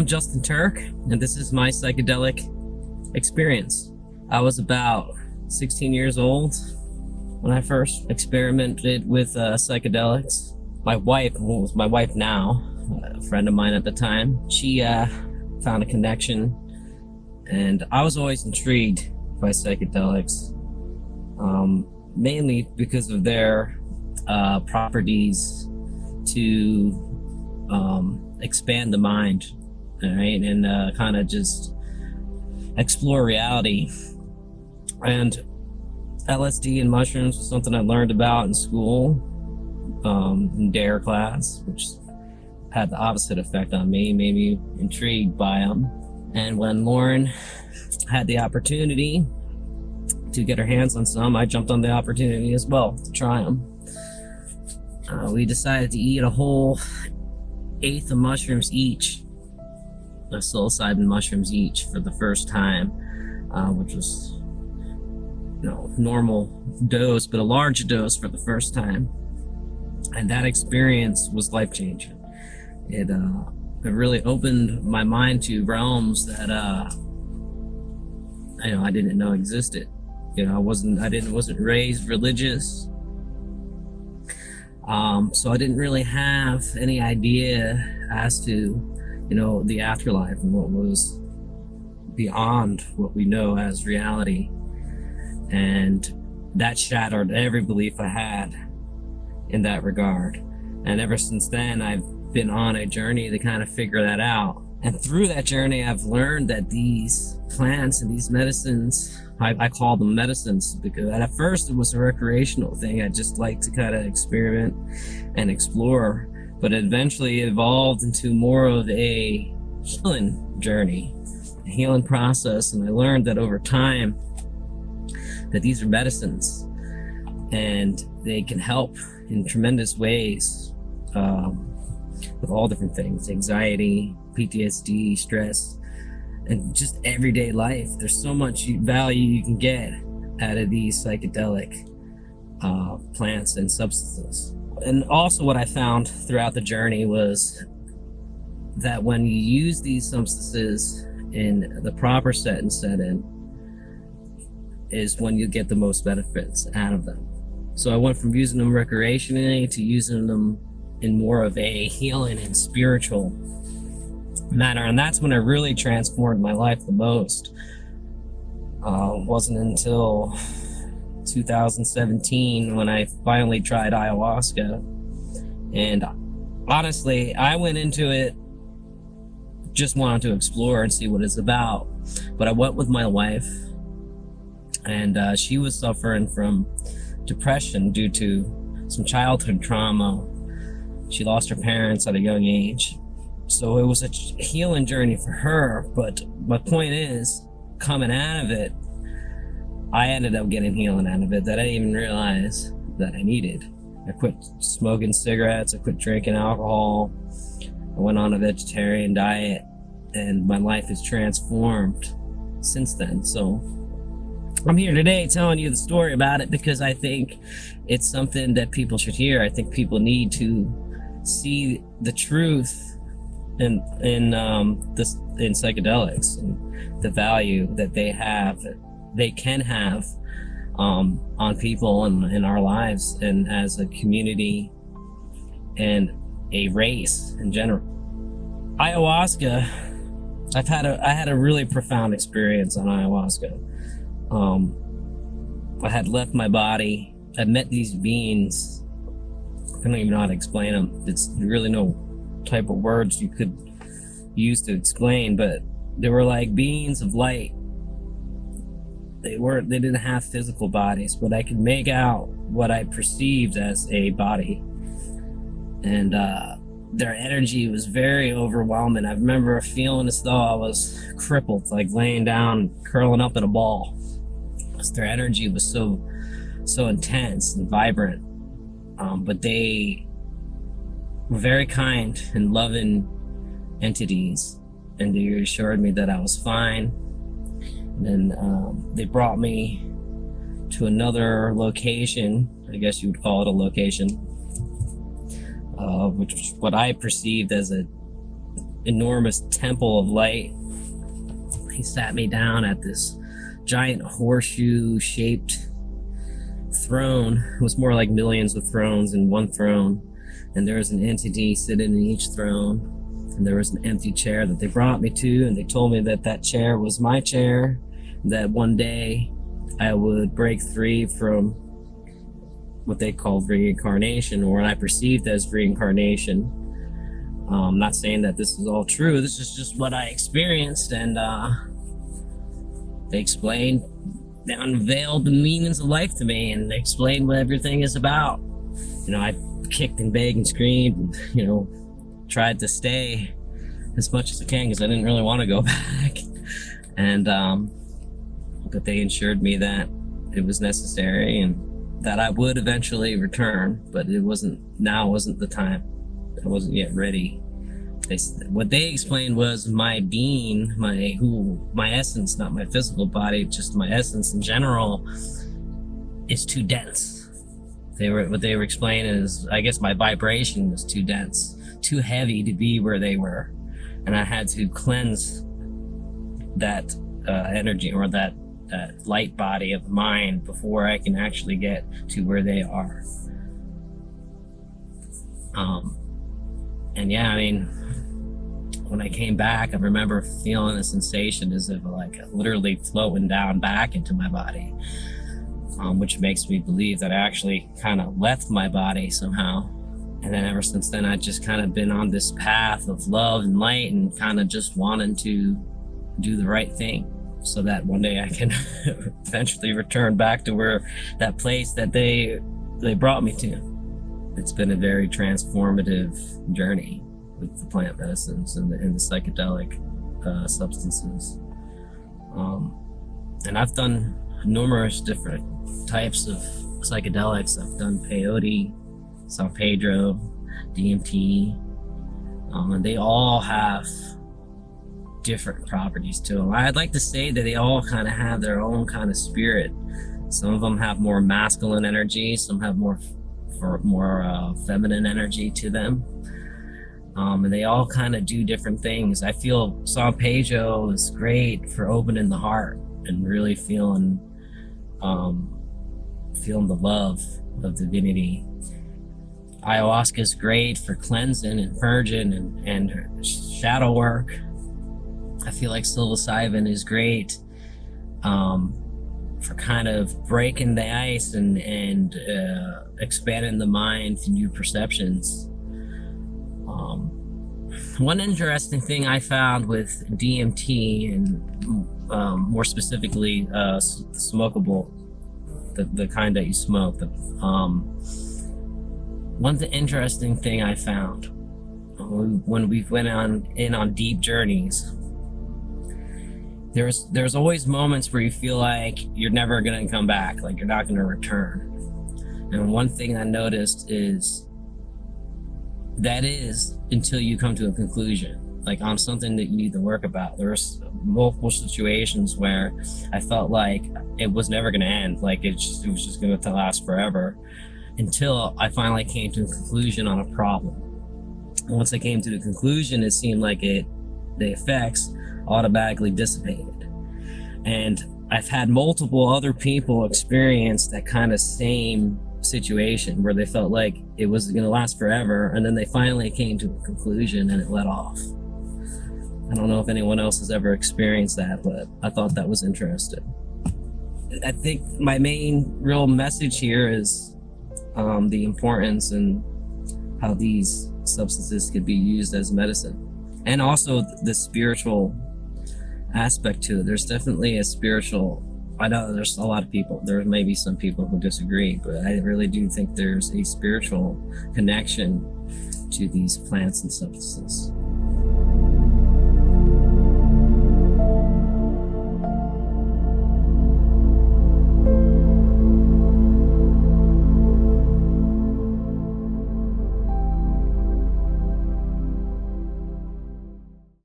I'm Justin Turk, and this is my psychedelic experience. I was about 16 years old when I first experimented with psychedelics. My wife, who was my wife now, a friend of mine at the time, she found a connection, and I was always intrigued by psychedelics, mainly because of their properties to expand the mind, right, and kind of just explore reality. And LSD and mushrooms was something I learned about in school, in DARE class, which had the opposite effect on me, made me intrigued by them. And when Lauren had the opportunity to get her hands on some, I jumped on the opportunity as well to try them. We decided to eat a whole eighth of mushrooms each, of psilocybin mushrooms each, for the first time, which was, normal dose, but a large dose for the first time. And that experience was life-changing. It really opened my mind to realms that I didn't know existed. I wasn't raised religious. So I didn't really have any idea as to, the afterlife and what was beyond what we know as reality. And that shattered every belief I had in that regard. And ever since then, I've been on a journey to kind of figure that out. And through that journey, I've learned that these plants and these medicines, I call them medicines because at first it was a recreational thing. I just like to kind of experiment and explore, but it eventually evolved into more of a healing journey, a healing process. And I learned that over time that these are medicines and they can help in tremendous ways with all different things: anxiety, PTSD, stress, and just everyday life. There's so much value you can get out of these psychedelic plants and substances. And also what I found throughout the journey was that when you use these substances in the proper set and setting is when you get the most benefits out of them. So I went from using them recreationally to using them in more of a healing and spiritual manner, and that's when it really transformed my life the most. Wasn't until 2017 when I finally tried ayahuasca, and honestly, I went into it just wanting to explore and see what it's about. But I went with my wife, and she was suffering from depression due to some childhood trauma. She lost her parents at a young age. So it was a healing journey for her, but my point is, coming out of it, I ended up getting healing out of it that I didn't even realize that I needed. I quit smoking cigarettes, I quit drinking alcohol, I went on a vegetarian diet, and my life has transformed since then. So I'm here today telling you the story about it because I think it's something that people should hear. I think people need to see the truth in psychedelics and the value that they can have on people and in our lives and as a community and a race in general. Ayahuasca, I had a really profound experience on ayahuasca. I had left my body. I met these beings. I don't even know how to explain them. It's really no type of words you could use to explain, but they were like beings of light. They didn't have physical bodies, but I could make out what I perceived as a body. And their energy was very overwhelming. I remember feeling as though I was crippled, like laying down, curling up in a ball. Because their energy was so intense and vibrant. But they were very kind and loving entities, and they assured me that I was fine. And then they brought me to another location, I guess you would call it a location, which was what I perceived as a enormous temple of light. He sat me down at this giant horseshoe shaped throne. It was more like millions of thrones in one throne, and there was an entity sitting in each throne, and there was an empty chair that they brought me to, and they told me that that chair was my chair, that one day I would break free from what they called reincarnation, or what I perceived as reincarnation. I'm not saying that this is all true. This is just what I experienced, and they explained, they unveiled the meanings of life to me, and they explained what everything is about. You know, I kicked and begged and screamed, you know, tried to stay as much as I can because I didn't really want to go back. And but they assured me that it was necessary and that I would eventually return, but now wasn't the time. I wasn't yet ready. What they explained was my being, my essence, not my physical body, just my essence in general, is too dense. What they were explaining is, I guess my vibration was too dense, too heavy to be where they were, and I had to cleanse that energy, or that light body of mine, before I can actually get to where they are. And yeah, I mean, when I came back, I remember feeling a sensation as if like literally floating down back into my body, which makes me believe that I actually kind of left my body somehow. And then ever since then, I've just kind of been on this path of love and light, and kind of just wanting to do the right thing, so that one day I can eventually return back to where that place that they brought me to. It's been a very transformative journey with the plant medicines and the psychedelic substances. And I've done numerous different types of psychedelics. I've done peyote, San Pedro, DMT, and they all have different properties to them. I'd like to say that they all kind of have their own kind of spirit. Some of them have more masculine energy, some have more feminine energy to them, and they all kind of do different things. I feel San Pedro is great for opening the heart and really feeling the love of divinity. Ayahuasca is great for cleansing and purging and shadow work. I feel like psilocybin is great for kind of breaking the ice and expanding the mind to new perceptions. One interesting thing I found with DMT, and more specifically smokable, the kind that you smoke, one interesting thing I found when we went on deep journeys, there's always moments where you feel like you're never gonna come back, like you're not gonna return. And one thing I noticed is until you come to a conclusion, like on something that you need to work about. There's multiple situations where I felt like it was never gonna end, like it was just gonna last forever, until I finally came to a conclusion on a problem. And once I came to the conclusion, it seemed like the effects automatically dissipated. And I've had multiple other people experience that kind of same situation where they felt like it was going to last forever, and then they finally came to a conclusion and it let off. I don't know if anyone else has ever experienced that, but I thought that was interesting. I think my main real message here is the importance and how these substances could be used as medicine, and also the spiritual aspect to it. There's definitely a spiritual, I know there's a lot of people, there may be some people who disagree, but I really do think there's a spiritual connection to these plants and substances.